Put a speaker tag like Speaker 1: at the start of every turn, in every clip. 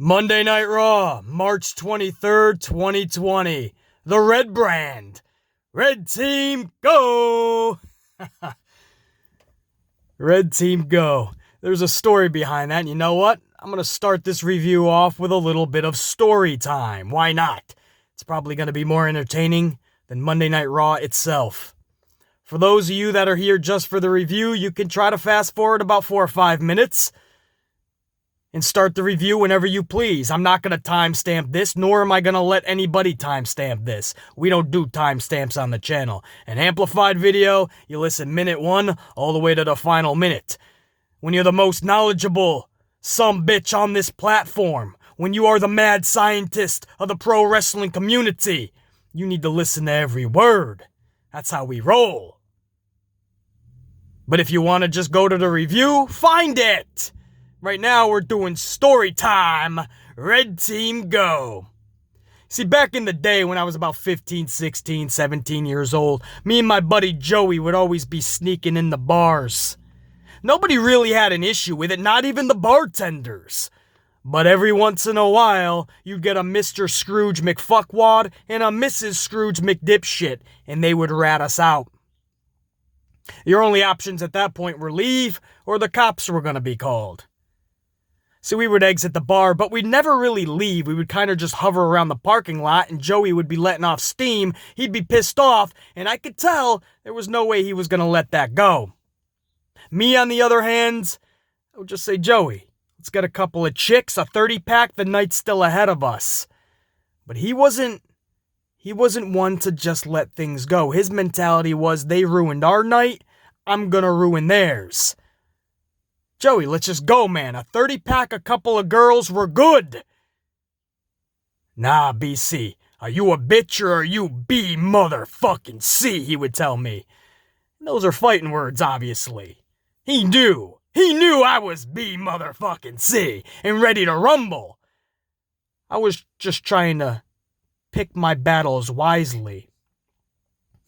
Speaker 1: Monday Night Raw, March 23rd, 2020. The Red Brand. Red Team, go! Red Team, go. There's a story behind that, and you know what? I'm going to start this review off with a little bit of story time. Why not? It's probably going to be more entertaining than Monday Night Raw itself. For those of you that are here just for the review, you can try to fast forward about 4 or 5 minutes and start the review whenever you please. I'm not going to timestamp this, nor am I going to let anybody timestamp this. We don't do timestamps on the channel. An amplified video, you listen minute 1 all the way to the final minute. When you're the most knowledgeable sumbitch on this platform, when you are the mad scientist of the pro wrestling community, you need to listen to every word. That's how we roll. But if you want to just go to the review, find it. Right now, we're doing story time. Red Team, go. See, back in the day when I was about 15, 16, 17 years old, me and my buddy Joey would always be sneaking in the bars. Nobody really had an issue with it, not even the bartenders. But every once in a while, you'd get a Mr. Scrooge McFuckwad and a Mrs. Scrooge McDipshit, and they would rat us out. Your only options at that point were leave, or the cops were going to be called. So we would exit the bar, but we'd never really leave. We would kind of just hover around the parking lot, and Joey would be letting off steam. He'd be pissed off, and I could tell there was no way he was going to let that go. Me, on the other hand, I would just say, Joey, let's get a couple of chicks, a 30-pack, the night's still ahead of us. But he wasn't one to just let things go. His mentality was, they ruined our night, I'm going to ruin theirs. Joey, let's just go, man. A 30-pack, a couple of girls, we're good. Nah, BC. Are you a bitch or are you B motherfucking C, he would tell me. Those are fighting words, obviously. He knew I was B motherfucking C and ready to rumble. I was just trying to pick my battles wisely.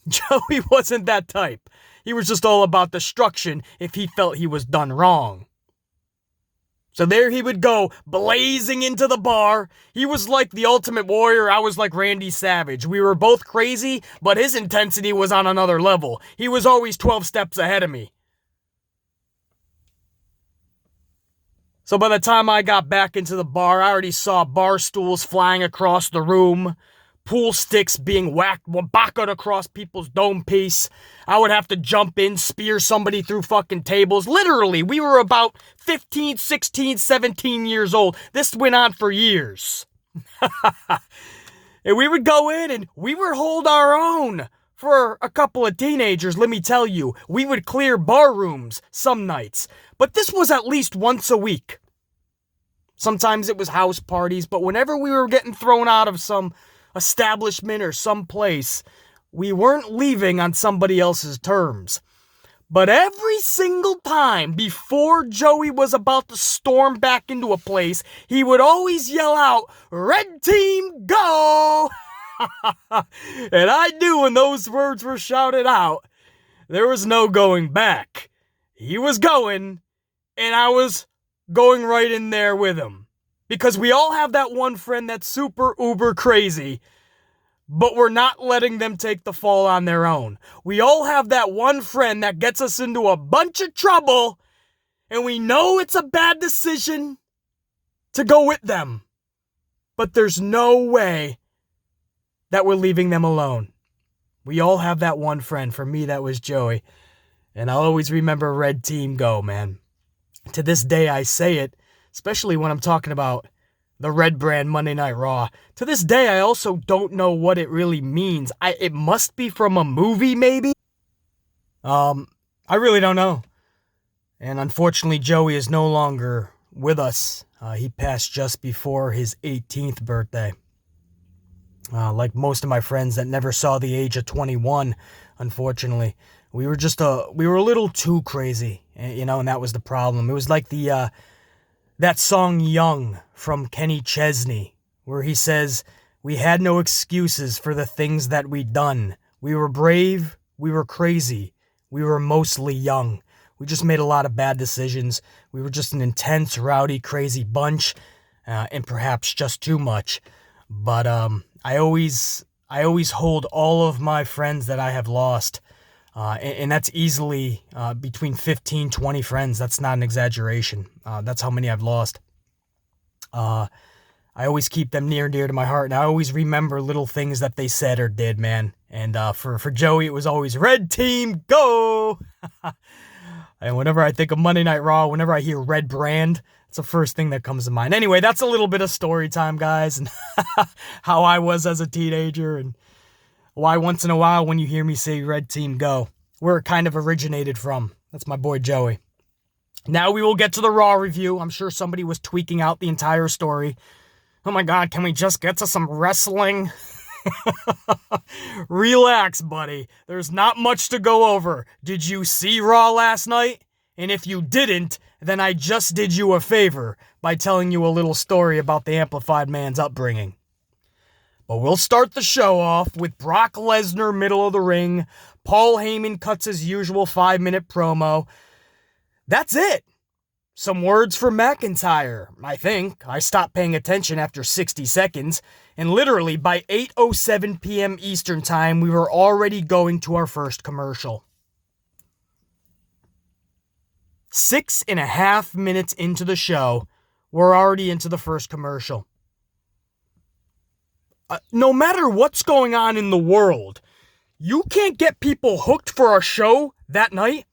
Speaker 1: Joey wasn't that type. He was just all about destruction if he felt he was done wrong. So there he would go, blazing into the bar. He was like the Ultimate Warrior, I was like Randy Savage. We were both crazy, but his intensity was on another level. He was always 12 steps ahead of me. So by the time I got back into the bar, I already saw bar stools flying across the room, pool sticks being whacked, wabaka'd across people's dome piece. I would have to jump in, spear somebody through fucking tables. Literally, we were about 15, 16, 17 years old. This went on for years. And we would go in and we would hold our own. For a couple of teenagers, let me tell you, we would clear bar rooms some nights. But this was at least once a week. Sometimes it was house parties, but whenever we were getting thrown out of some establishment or some place, we weren't leaving on somebody else's terms. But every single time before Joey was about to storm back into a place, he would always yell out, "Red Team, go!" And I knew when those words were shouted out, there was no going back. He was going, and I was going right in there with him. Because we all have that one friend that's super uber crazy, but we're not letting them take the fall on their own. We all have that one friend that gets us into a bunch of trouble, and we know it's a bad decision to go with them. But there's no way that we're leaving them alone. We all have that one friend. For me, that was Joey. And I'll always remember Red Team, go, man. To this day, I say it, especially when I'm talking about the Red Brand Monday Night Raw. To this day, I also don't know what it really means. It must be from a movie, maybe? I really don't know. And unfortunately, Joey is no longer with us. He passed just before his 18th birthday. Like most of my friends that never saw the age of 21, unfortunately. We were a little too crazy, and that was the problem. It was like that song Young from Kenny Chesney, where he says, "We had no excuses for the things that we'd done. We were brave, we were crazy, we were mostly young. We just made a lot of bad decisions. We were just an intense, rowdy, crazy bunch. and perhaps just too much. But I always hold all of my friends that I have lost, and that's easily between 15, 20 friends. That's not an exaggeration. That's how many I've lost. I always keep them near and dear to my heart, and I always remember little things that they said or did, man. And for Joey, it was always, Red Team, go! And whenever I think of Monday Night Raw, whenever I hear Red Brand, it's the first thing that comes to mind. Anyway, that's a little bit of story time, guys, and how I was as a teenager, and why once in a while when you hear me say Red Team, go, where it kind of originated from. That's my boy Joey. Now we will get to the Raw review. I'm sure somebody was tweaking out the entire story. Oh my God, can we just get to some wrestling? Relax, buddy. There's not much to go over. Did you see Raw last night? And if you didn't, then I just did you a favor by telling you a little story about the Amplified Man's upbringing. But we'll start the show off with Brock Lesnar, middle of the ring. Paul Heyman cuts his usual 5-minute promo. That's it. Some words for McIntyre, I think. I stopped paying attention after 60 seconds, and literally by 8:07 p.m. Eastern Time, we were already going to our first commercial. 6.5 minutes into the show, we're already into the first commercial. No matter what's going on in the world, you can't get people hooked for a show that night.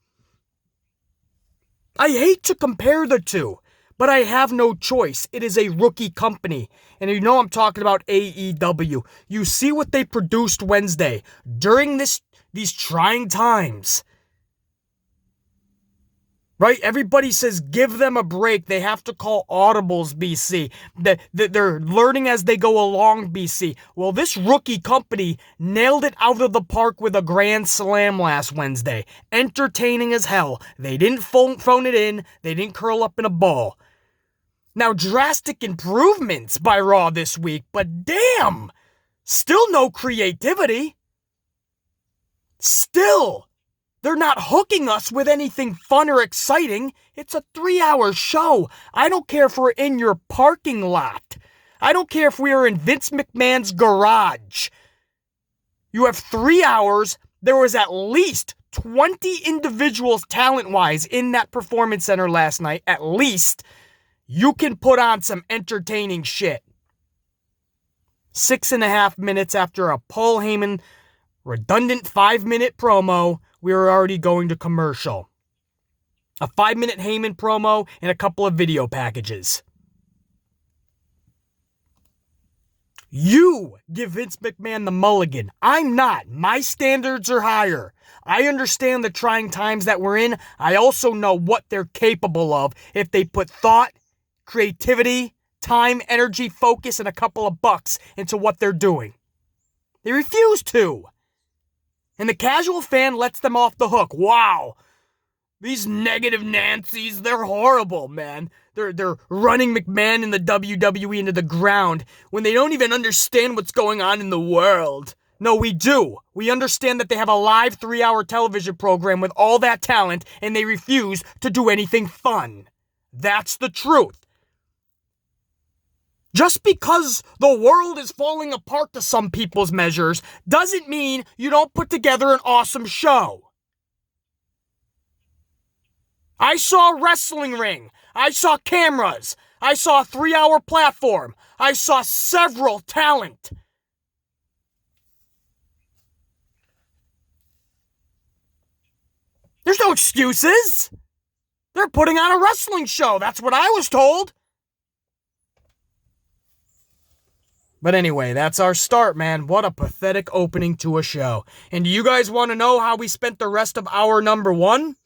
Speaker 1: I hate to compare the two, but I have no choice. It is a rookie company. And you know I'm talking about AEW. You see what they produced Wednesday during these trying times. Right? Everybody says give them a break. They have to call audibles, BC. They're learning as they go along, BC. Well, this rookie company nailed it out of the park with a grand slam last Wednesday. Entertaining as hell. They didn't phone it in. They didn't curl up in a ball. Now, drastic improvements by Raw this week, but damn! Still no creativity. Still. They're not hooking us with anything fun or exciting. It's a 3-hour show. I don't care if we're in your parking lot. I don't care if we are in Vince McMahon's garage. You have 3 hours. There was at least 20 individuals talent-wise in that performance center last night. At least. You can put on some entertaining shit. 6.5 minutes after a Paul Heyman redundant 5-minute promo, we were already going to commercial. A 5-minute Heyman promo and a couple of video packages. You give Vince McMahon the mulligan. I'm not. My standards are higher. I understand the trying times that we're in. I also know what they're capable of if they put thought, creativity, time, energy, focus, and a couple of bucks into what they're doing. They refuse to. And the casual fan lets them off the hook. Wow. These negative Nancys, they're horrible, man. They're running McMahon and the WWE into the ground when they don't even understand what's going on in the world. No, we do. We understand that they have a live 3-hour television program with all that talent and they refuse to do anything fun. That's the truth. Just because the world is falling apart to some people's measures doesn't mean you don't put together an awesome show. I saw a wrestling ring. I saw cameras. I saw a 3-hour platform. I saw several talent. There's no excuses. They're putting on a wrestling show. That's what I was told. But anyway, that's our start, man. What a pathetic opening to a show. And do you guys want to know how we spent the rest of hour number 1?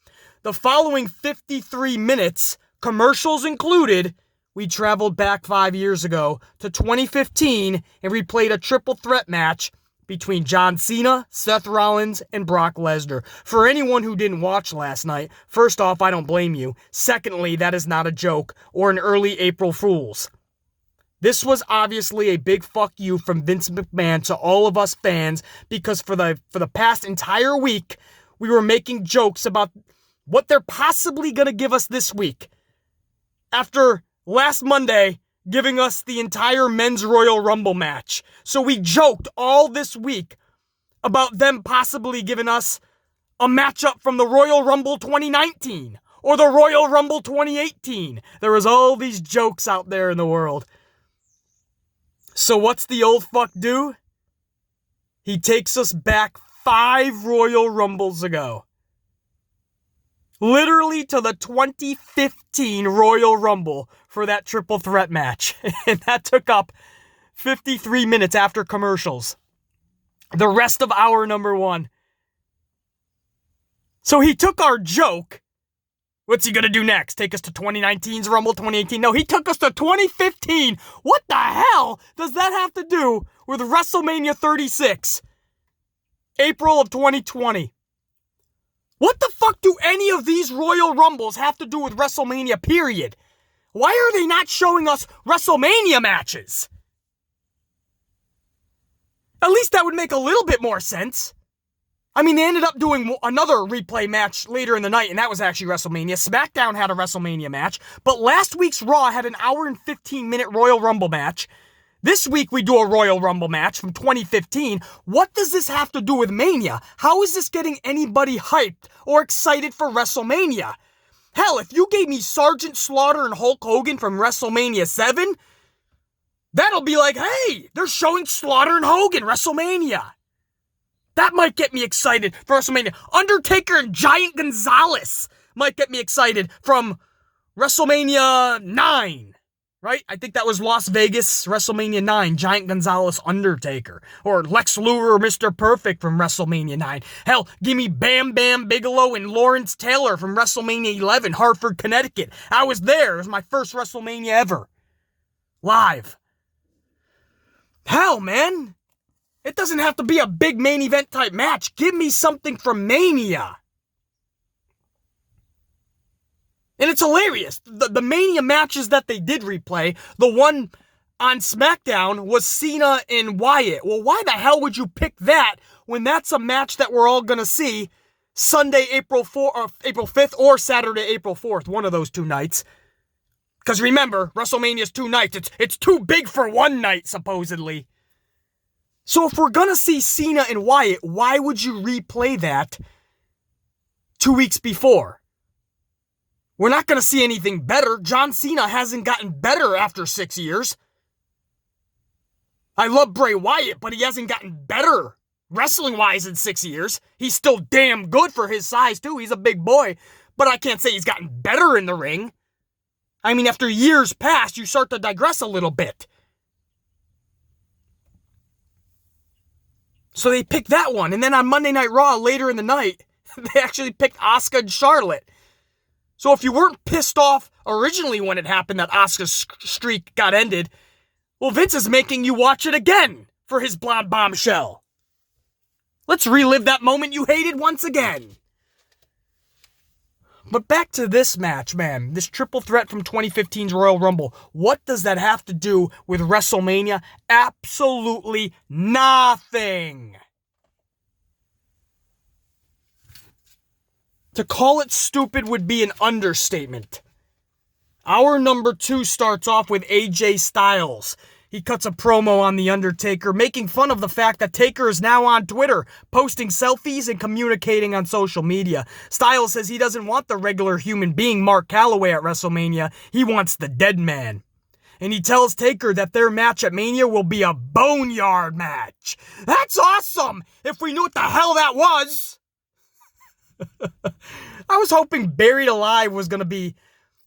Speaker 1: The following 53 minutes, commercials included, we traveled back 5 years ago to 2015 and replayed a triple threat match between John Cena, Seth Rollins, and Brock Lesnar. For anyone who didn't watch last night, first off, I don't blame you. Secondly, that is not a joke or an early April Fool's. This was obviously a big fuck you from Vince McMahon to all of us fans because for the past entire week, we were making jokes about what they're possibly going to give us this week. After last Monday, giving us the entire men's Royal Rumble match. So we joked all this week about them possibly giving us a matchup from the Royal Rumble 2019 or the Royal Rumble 2018. There was all these jokes out there in the world. So what's the old fuck do? He takes us back 5 Royal Rumbles ago. Literally to the 2015 Royal Rumble for that triple threat match. And that took up 53 minutes after commercials. The rest of hour number 1. So he took our joke. What's he gonna do next? Take us to 2019's Rumble 2018? No, he took us to 2015. What the hell does that have to do with WrestleMania 36? April of 2020. What the fuck do any of these Royal Rumbles have to do with WrestleMania, period? Why are they not showing us WrestleMania matches? At least that would make a little bit more sense. I mean, they ended up doing another replay match later in the night, and that was actually WrestleMania. SmackDown had a WrestleMania match, but last week's Raw had an hour and 15-minute Royal Rumble match. This week we do a Royal Rumble match from 2015. What does this have to do with Mania? How is this getting anybody hyped or excited for WrestleMania? Hell, if you gave me Sergeant Slaughter and Hulk Hogan from WrestleMania 7, that'll be like, hey, they're showing Slaughter and Hogan WrestleMania. That might get me excited for WrestleMania. Undertaker and Giant Gonzalez might get me excited from WrestleMania 9. Right? I think that was Las Vegas, WrestleMania 9, Giant Gonzalez, Undertaker. Or Lex Luger or Mr. Perfect from WrestleMania 9. Hell, give me Bam Bam Bigelow and Lawrence Taylor from WrestleMania 11, Hartford, Connecticut. I was there. It was my first WrestleMania ever. Live. Hell, man. It doesn't have to be a big main event type match. Give me something from Mania. And it's hilarious. The Mania matches that they did replay, the one on SmackDown was Cena and Wyatt. Well, why the hell would you pick that when that's a match that we're all going to see Sunday, April 5th or Saturday, April 4th, one of those 2 nights? Because remember, WrestleMania's 2 nights. It's too big for one night, supposedly. So if we're going to see Cena and Wyatt, why would you replay that 2 weeks before? We're not going to see anything better. John Cena hasn't gotten better after 6 years. I love Bray Wyatt, but he hasn't gotten better wrestling-wise in 6 years. He's still damn good for his size, too. He's a big boy, but I can't say he's gotten better in the ring. I mean, after years past, you start to digress a little bit. So they picked that one, and then on Monday Night Raw, later in the night, they actually picked Asuka and Charlotte. So if you weren't pissed off originally when it happened that Asuka's streak got ended, well, Vince is making you watch it again for his blonde bombshell. Let's relive that moment you hated once again. But back to this match, man. This triple threat from 2015's Royal Rumble. What does that have to do with WrestleMania? Absolutely nothing. To call it stupid would be an understatement. Hour number 2 starts off with AJ Styles. He cuts a promo on The Undertaker, making fun of the fact that Taker is now on Twitter, posting selfies and communicating on social media. Styles says he doesn't want the regular human being Mark Calloway at WrestleMania. He wants the dead man. And he tells Taker that their match at Mania will be a Boneyard match. That's awesome! If we knew what the hell that was! I was hoping Buried Alive was going to be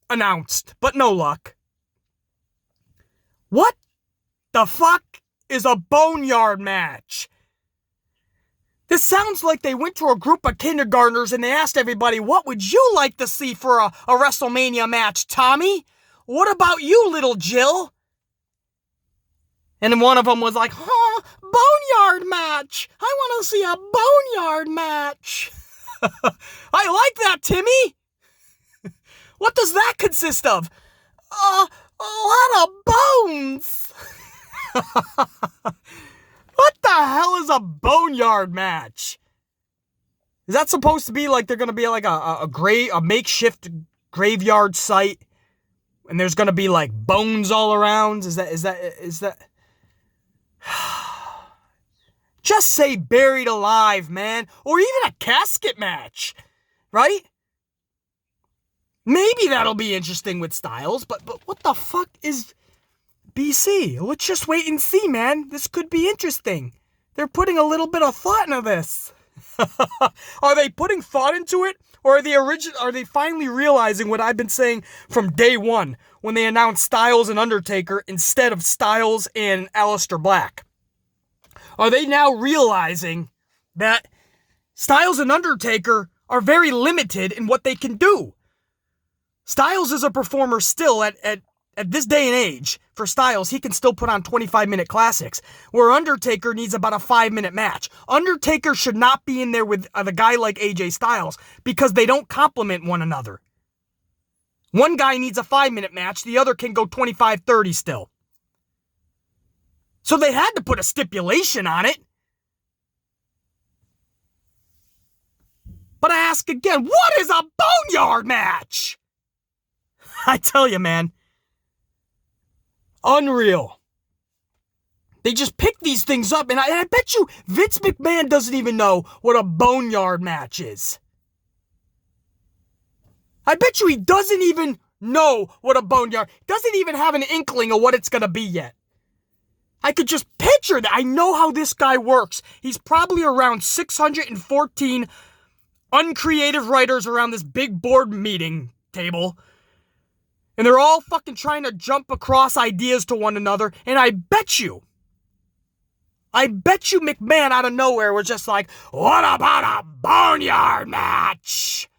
Speaker 1: announced, but no luck. What the fuck is a Boneyard match? This sounds like they went to a group of kindergartners and they asked everybody, what would you like to see for a WrestleMania match, Tommy? What about you, little Jill? And then one of them was like, Boneyard match. I want to see a Boneyard match. I like that, Timmy. What does that consist of? A lot of bones. What the hell is a Boneyard match? Is that supposed to be like they're going to be like a makeshift graveyard site And there's gonna be like bones all around. Is that? Just say buried alive, man. Or even a casket match, right? Maybe that'll be interesting with Styles, but what the fuck is BC? Let's just wait and see, man. This could be interesting. They're putting a little bit of thought into this. Are they putting thought into it? Or are they finally realizing what I've been saying from day one when they announced Styles and Undertaker instead of Styles and Aleister Black? Are they now realizing that Styles and Undertaker are very limited in what they can do? Styles is a performer still at this day and age. For Styles, he can still put on 25-minute classics, where Undertaker needs about a 5-minute match. Undertaker should not be in there with a guy like AJ Styles because they don't complement one another. One guy needs a 5-minute match, the other can go 25-30 still. So they had to put a stipulation on it. But I ask again, what is a Boneyard match? I tell you, man. Unreal. They just pick these things up, and I bet you Vince McMahon doesn't even know what a Boneyard match is. I bet you he doesn't even know what a Boneyard, doesn't even have an inkling of what it's going to be yet. I could just picture that. I know how this guy works. He's probably around 614 uncreative writers around this big board meeting table. And they're all fucking trying to jump across ideas to one another. And I bet you McMahon out of nowhere was just like, what about a Boneyard match?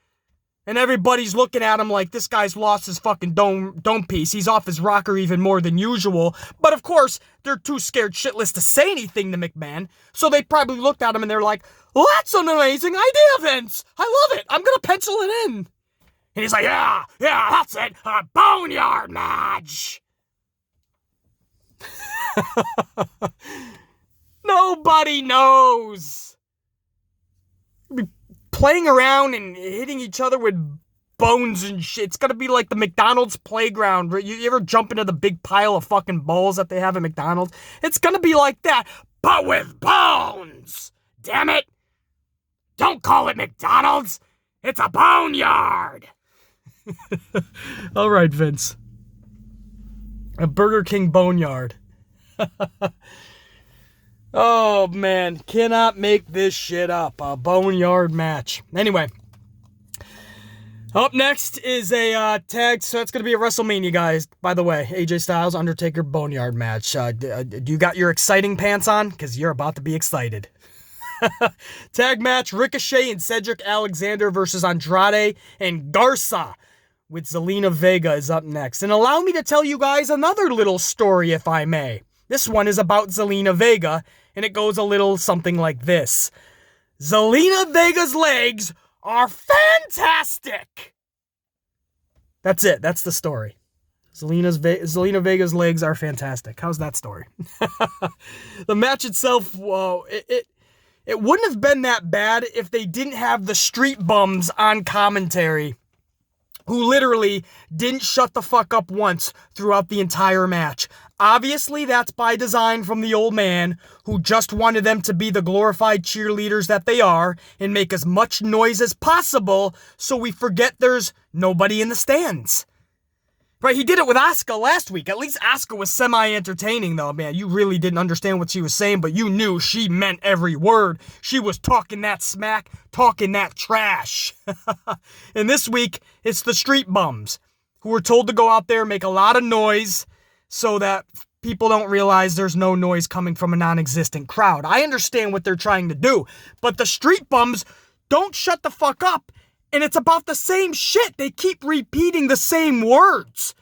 Speaker 1: And everybody's looking at him like this guy's lost his fucking dome piece. He's off his rocker even more than usual. But of course, they're too scared shitless to say anything to McMahon. So they probably looked at him and they're like, well, that's an amazing idea, Vince. I love it. I'm going to pencil it in. And he's like, yeah, that's it. A Boneyard match. Nobody knows. Be playing around and hitting each other with bones and shit. It's gonna be like the McDonald's playground. You ever jump into the big pile of fucking balls that they have at McDonald's? It's gonna be like that, but with bones. Damn it. Don't call it McDonald's. It's a Boneyard. All right, Vince. A Burger King Boneyard. Oh, man. Cannot make this shit up. A Boneyard match. Anyway. Up next is a tag. So it's going to be a WrestleMania, guys. By the way, AJ Styles, Undertaker, Boneyard match. Do you got your exciting pants on? Because you're about to be excited. Tag match, Ricochet and Cedric Alexander versus Andrade and Garza. With Zelina Vega is up next. And allow me to tell you guys another little story, if I may. This one is about Zelina Vega, and it goes a little something like this. Zelina Vega's legs are fantastic! That's it. That's the story. Zelina Vega's legs are fantastic. How's that story? The match itself, it wouldn't have been that bad if they didn't have the street bums on commentary who literally didn't shut the fuck up once throughout the entire match. Obviously, that's by design from the old man, who just wanted them to be the glorified cheerleaders that they are and make as much noise as possible so we forget there's nobody in the stands. Right, he did it with Asuka last week. At least Asuka was semi-entertaining, though. Man, you really didn't understand what she was saying, but you knew she meant every word. She was talking that smack, talking that trash. And this week, it's the street bums who were told to go out there and make a lot of noise so that people don't realize there's no noise coming from a non-existent crowd. I understand what they're trying to do, but the street bums don't shut the fuck up. And it's about the same shit. They keep repeating the same words.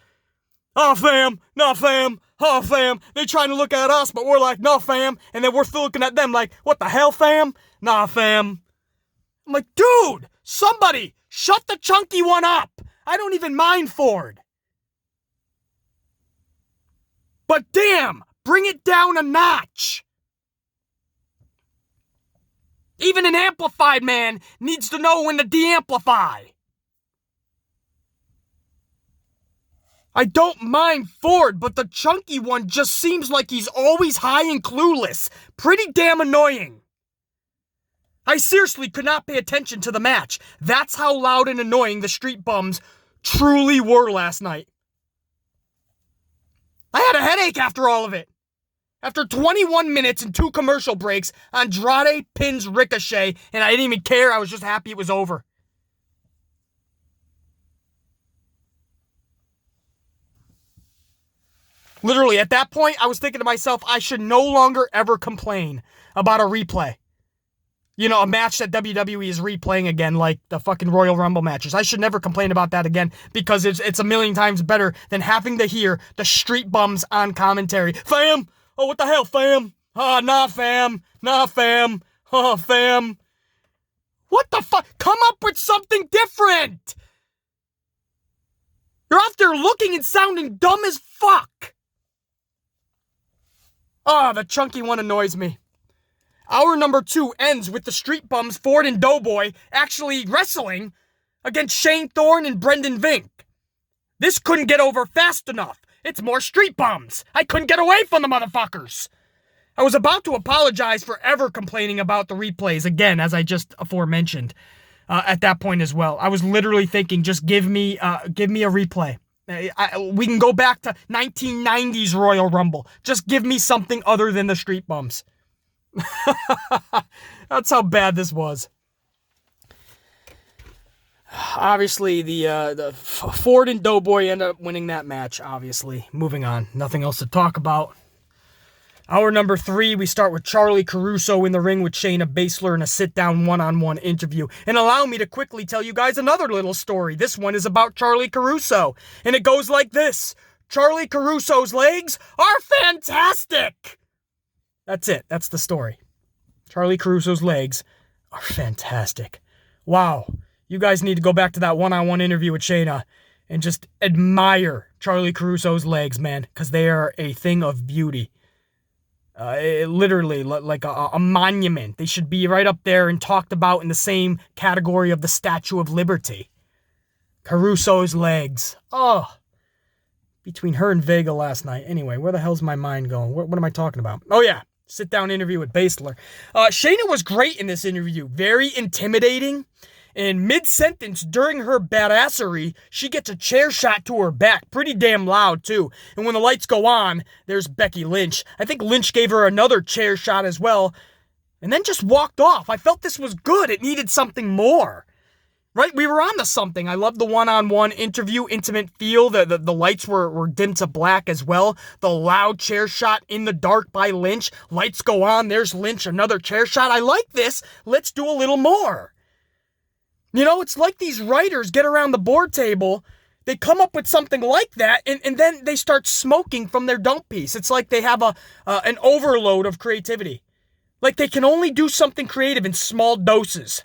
Speaker 1: Oh, fam. Nah, fam. Oh, fam. They're trying to look at us, but we're like, no, fam. And then we're looking at them like, what the hell, fam? Nah, fam. I'm like, dude, somebody shut the chunky one up. I don't even mind Ford. But damn, bring it down a notch. Even an amplified man needs to know when to de-amplify. I don't mind Ford, but the chunky one just seems like he's always high and clueless. Pretty damn annoying. I seriously could not pay attention to the match. That's how loud and annoying the street bums truly were last night. I had a headache after all of it. After 21 minutes and 2 commercial breaks, Andrade pins Ricochet, and I didn't even care. I was just happy it was over. Literally, at that point, I was thinking to myself, I should no longer ever complain about a replay. You know, a match that WWE is replaying again, like the fucking Royal Rumble matches. I should never complain about that again, because it's a million times better than having to hear the street bums on commentary. Fam! Oh, what the hell, fam? Nah, fam. Nah, fam. Oh, fam. What the fuck? Come up with something different! You're out there looking and sounding dumb as fuck! The chunky one annoys me. Hour number 2 ends with the street bums, Ford and Doughboy, actually wrestling against Shane Thorne and Brendan Vink. This couldn't get over fast enough. It's more street bums. I couldn't get away from the motherfuckers. I was about to apologize for ever complaining about the replays again, as I just aforementioned, at that point as well. I was literally thinking, just give me a replay. We can go back to 1990s Royal Rumble. Just give me something other than the street bums. That's how bad this was. Obviously, the Ford and Doughboy end up winning that match, obviously. Moving on. Nothing else to talk about. Hour number 3, we start with Charlie Caruso in the ring with Shayna Baszler in a sit-down one-on-one interview. And allow me to quickly tell you guys another little story. This one is about Charlie Caruso. And it goes like this. Charlie Caruso's legs are fantastic! That's it. That's the story. Charlie Caruso's legs are fantastic. Wow. You guys need to go back to that one-on-one interview with Shayna and just admire Charlie Caruso's legs, man, because they are a thing of beauty. Literally, like a monument. They should be right up there and talked about in the same category of the Statue of Liberty. Caruso's legs. Oh. Between her and Vega last night. Anyway, where the hell's my mind going? What am I talking about? Oh, yeah. Sit-down interview with Baszler. Shayna was great in this interview. Very intimidating. And mid-sentence, during her badassery, she gets a chair shot to her back. Pretty damn loud, too. And when the lights go on, there's Becky Lynch. I think Lynch gave her another chair shot as well. And then just walked off. I felt this was good. It needed something more. Right? We were on to something. I love the one-on-one interview, intimate feel. The lights were dimmed to black as well. The loud chair shot in the dark by Lynch. Lights go on. There's Lynch. Another chair shot. I like this. Let's do a little more. You know, it's like these writers get around the board table. They come up with something like that, and then they start smoking from their dump piece. It's like they have an overload of creativity. Like they can only do something creative in small doses.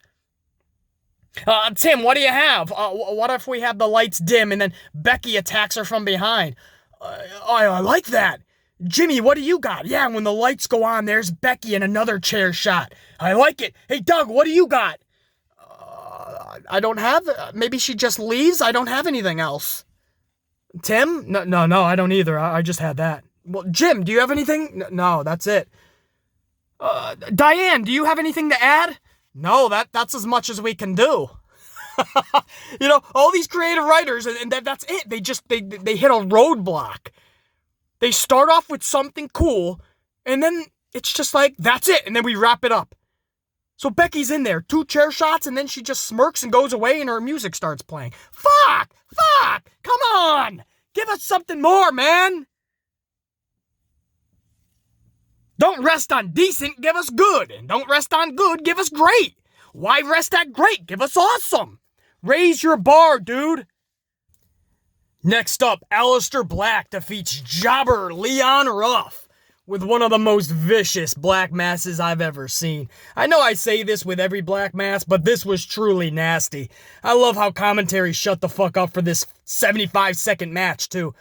Speaker 1: Tim, what do you have? What if we have the lights dim and then Becky attacks her from behind? I like that. Jimmy, what do you got? Yeah, when the lights go on, there's Becky in another chair shot. I like it. Hey, Doug, what do you got? I don't have... maybe she just leaves? I don't have anything else. Tim? No, I don't either. I just had that. Well, Jim, do you have anything? No, that's it. Diane, do you have anything to add? No, that's as much as we can do. You know, all these creative writers, and that's it. They hit a roadblock. They start off with something cool, and then it's just like, that's it, and then we wrap it up. So Becky's in there, 2 chair shots, and then she just smirks and goes away, and her music starts playing. Fuck! Come on! Give us something more, man! Don't rest on decent, give us good. And don't rest on good, give us great. Why rest at great? Give us awesome. Raise your bar, dude. Next up, Aleister Black defeats jobber Leon Ruff with one of the most vicious black masses I've ever seen. I know I say this with every black mass, but this was truly nasty. I love how commentary shut the fuck up for this 75-second match, too.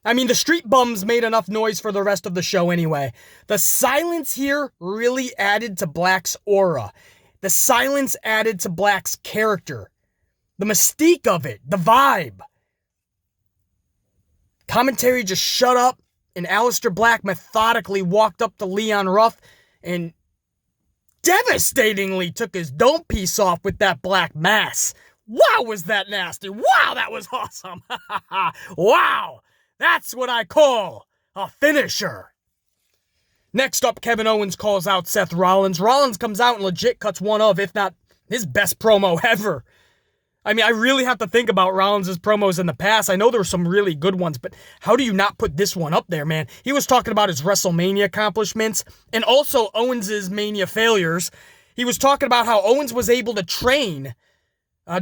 Speaker 1: I mean, the street bums made enough noise for the rest of the show anyway. The silence here really added to Black's aura. The silence added to Black's character. The mystique of it. The vibe. Commentary just shut up, and Aleister Black methodically walked up to Leon Ruff and devastatingly took his dome piece off with that black mass. Wow, was that nasty. Wow, that was awesome. Wow, that's what I call a finisher. Next up, Kevin Owens calls out Seth Rollins. Rollins comes out and legit cuts one of, if not his best promo ever. I mean, I really have to think about Rollins' promos in the past. I know there were some really good ones, but how do you not put this one up there, man? He was talking about his WrestleMania accomplishments and also Owens' Mania failures. He was talking about how Owens was able to train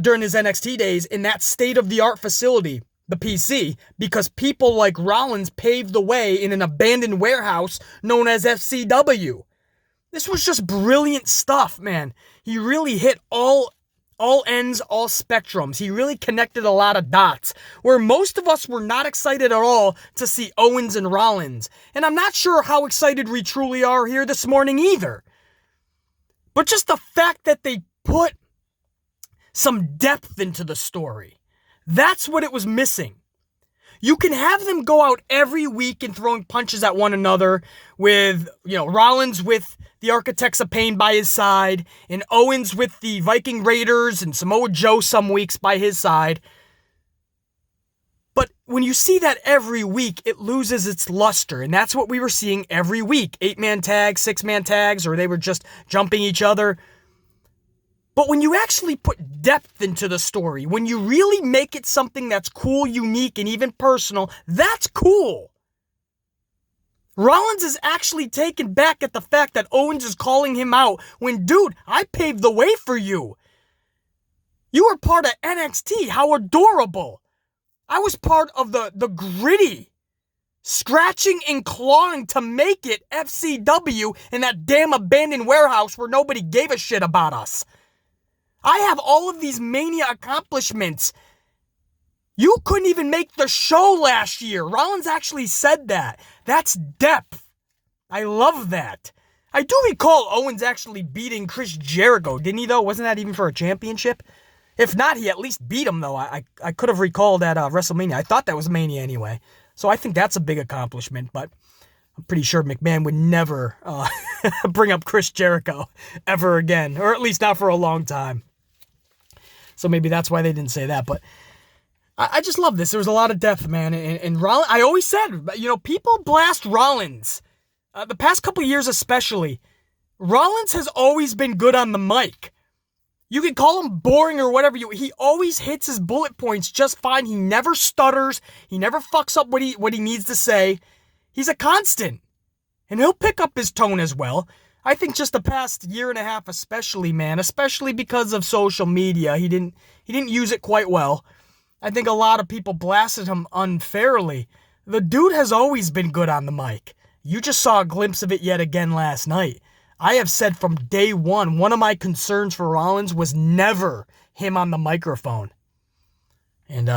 Speaker 1: during his NXT days in that state-of-the-art facility, the PC, because people like Rollins paved the way in an abandoned warehouse known as FCW. This was just brilliant stuff, man. He really hit all ends, all spectrums. He really connected a lot of dots, where most of us were not excited at all to see Owens and Rollins. And I'm not sure how excited we truly are here this morning either. But just the fact that they put some depth into the story, that's what it was missing. You can have them go out every week and throwing punches at one another with, Rollins with the Architects of Pain by his side and Owens with the Viking Raiders and Samoa Joe some weeks by his side. But when you see that every week, it loses its luster, and that's what we were seeing every week. 8-man tags, 6-man tags, or they were just jumping each other. But when you actually put depth into the story, when you really make it something that's cool, unique, and even personal, that's cool. Rollins is actually taken back at the fact that Owens is calling him out when, dude, I paved the way for you. You were part of NXT. How adorable. I was part of the gritty, scratching and clawing to make it FCW in that damn abandoned warehouse where nobody gave a shit about us. I have all of these Mania accomplishments. You couldn't even make the show last year. Rollins actually said that. That's depth. I love that. I do recall Owens actually beating Chris Jericho, didn't he though? Wasn't that even for a championship? If not, he at least beat him though. I could have recalled at WrestleMania. I thought that was Mania anyway. So I think that's a big accomplishment, but I'm pretty sure McMahon would never bring up Chris Jericho ever again, or at least not for a long time. So maybe that's why they didn't say that, but I just love this. There was a lot of depth, man, and Rollins, I always said, people blast Rollins. The past couple of years especially, Rollins has always been good on the mic. You can call him boring or whatever, he always hits his bullet points just fine. He never stutters. He never fucks up what he needs to say. He's a constant, and he'll pick up his tone as well. I think just the past year and a half especially, man, especially because of social media, he didn't use it quite well. I think a lot of people blasted him unfairly. The dude has always been good on the mic. You just saw a glimpse of it yet again last night. I have said from day one of my concerns for Rollins was never him on the microphone. And,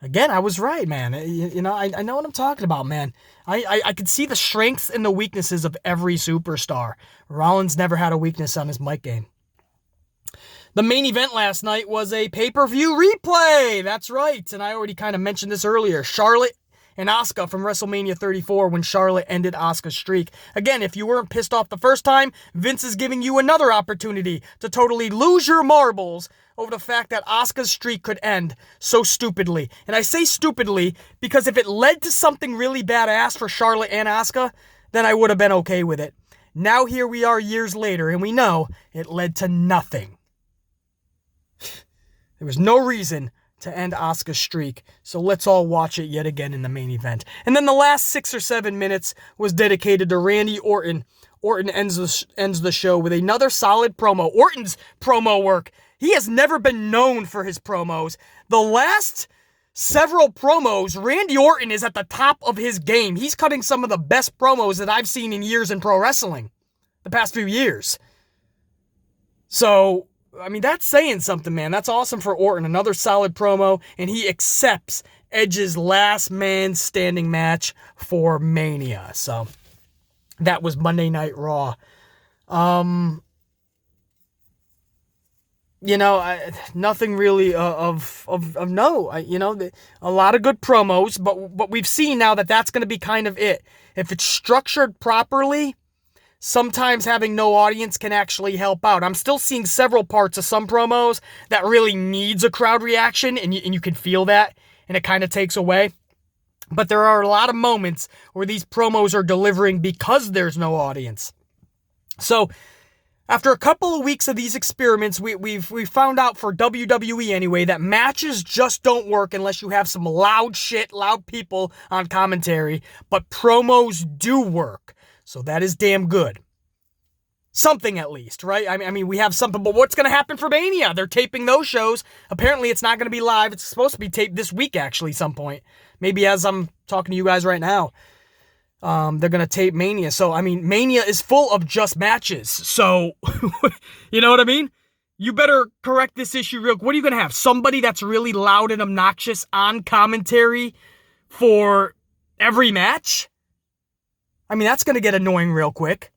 Speaker 1: again, I was right, man. I know what I'm talking about, man. I could see the strengths and the weaknesses of every superstar. Rollins never had a weakness on his mic game. The main event last night was a pay-per-view replay. That's right. And I already kind of mentioned this earlier. Charlotte and Asuka from WrestleMania 34 when Charlotte ended Asuka's streak. Again, if you weren't pissed off the first time, Vince is giving you another opportunity to totally lose your marbles over the fact that Asuka's streak could end so stupidly. And I say stupidly because if it led to something really badass for Charlotte and Asuka, then I would have been okay with it. Now here we are years later, and we know it led to nothing. There was no reason to end Asuka's streak, so let's all watch it yet again in the main event. And then the last 6 or 7 minutes was dedicated to Randy Orton. Orton ends the show with another solid promo. Orton's promo work, he has never been known for his promos. The last several promos, Randy Orton is at the top of his game. He's cutting some of the best promos that I've seen in years in pro wrestling, the past few years. So, I mean, that's saying something, man. That's awesome for Orton. Another solid promo, and he accepts Edge's last man standing match for Mania. So, that was Monday Night Raw. nothing really of no. A lot of good promos, but we've seen now that that's going to be kind of it. If it's structured properly, sometimes having no audience can actually help out. I'm still seeing several parts of some promos that really needs a crowd reaction, and you can feel that, and it kind of takes away. But there are a lot of moments where these promos are delivering because there's no audience. So, after a couple of weeks of these experiments, we've found out for WWE anyway that matches just don't work unless you have some loud people on commentary, but promos do work. So that is damn good. Something at least, right? I mean, we have something, but what's going to happen for MANIA? They're taping those shows. Apparently, it's not going to be live. It's supposed to be taped this week, actually, some point. Maybe as I'm talking to you guys right now. They're going to tape MANIA. So, I mean, MANIA is full of just matches. So, you know what I mean? You better correct this issue real quick. What are you going to have? Somebody that's really loud and obnoxious on commentary for every match? I mean, that's going to get annoying real quick.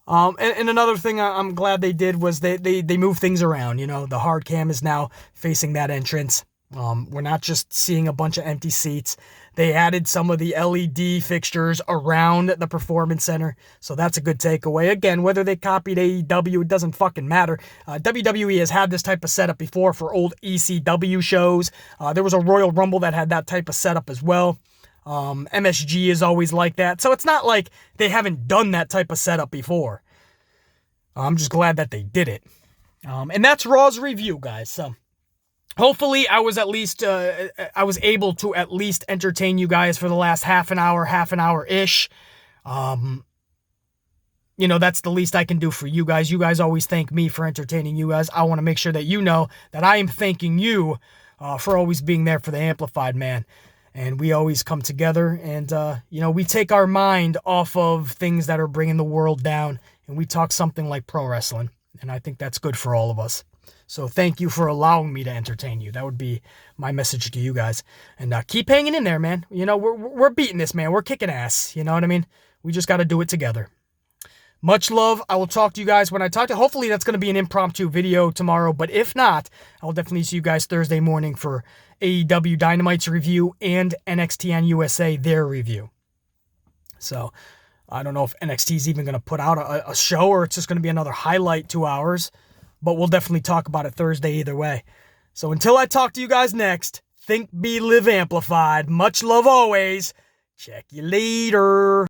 Speaker 1: And another thing I'm glad they did was they moved things around. The hard cam is now facing that entrance. We're not just seeing a bunch of empty seats. They added some of the LED fixtures around the Performance Center, so that's a good takeaway. Again, whether they copied AEW, it doesn't fucking matter. WWE has had this type of setup before for old ECW shows. There was a Royal Rumble that had that type of setup as well. MSG is always like that, so it's not like they haven't done that type of setup before. I'm just glad that they did it. And that's Raw's review, guys, so... Hopefully, I was able to at least entertain you guys for the last half an hour-ish. That's the least I can do for you guys. You guys always thank me for entertaining you guys. I want to make sure that you know that I am thanking you for always being there for the Amplified Man. And we always come together and, we take our mind off of things that are bringing the world down. And we talk something like pro wrestling. And I think that's good for all of us. So thank you for allowing me to entertain you. That would be my message to you guys. And keep hanging in there, man. We're beating this, man. We're kicking ass. You know what I mean? We just got to do it together. Much love. I will talk to you guys when I talk to you. Hopefully that's going to be an impromptu video tomorrow. But if not, I will definitely see you guys Thursday morning for AEW Dynamite's review and NXT on USA, their review. So I don't know if NXT is even going to put out a show or it's just going to be another highlight 2 hours. But we'll definitely talk about it Thursday either way. So until I talk to you guys next, think, be, live, amplified. Much love always. Check you later.